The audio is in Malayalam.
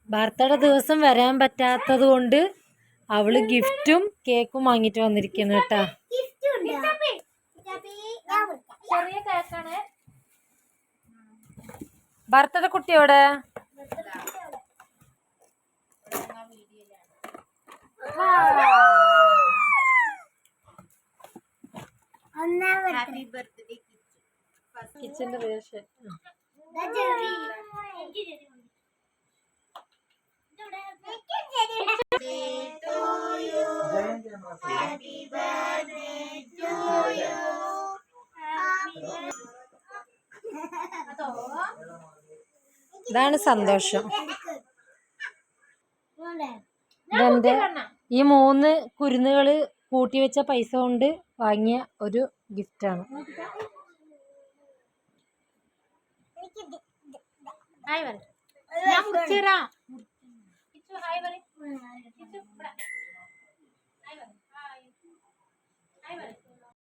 ബർത്ത്ഡേ ദിവസം വരാൻ പറ്റാത്തത് കൊണ്ട് അവള് ഗിഫ്റ്റും കേക്കും വാങ്ങിട്ട് വന്നിരിക്കുന്നു കേട്ടാ. ബർത്ത്ഡേ കുട്ടിയോടെ കിച്ചന്റെ വേഷം ഇതാണ് സന്തോഷം. ഇതെന്റെ ഈ 3 കുരുന്നുകള് കൂട്ടി വെച്ച പൈസ കൊണ്ട് വാങ്ങിയ ഒരു ഗിഫ്റ്റാണ്.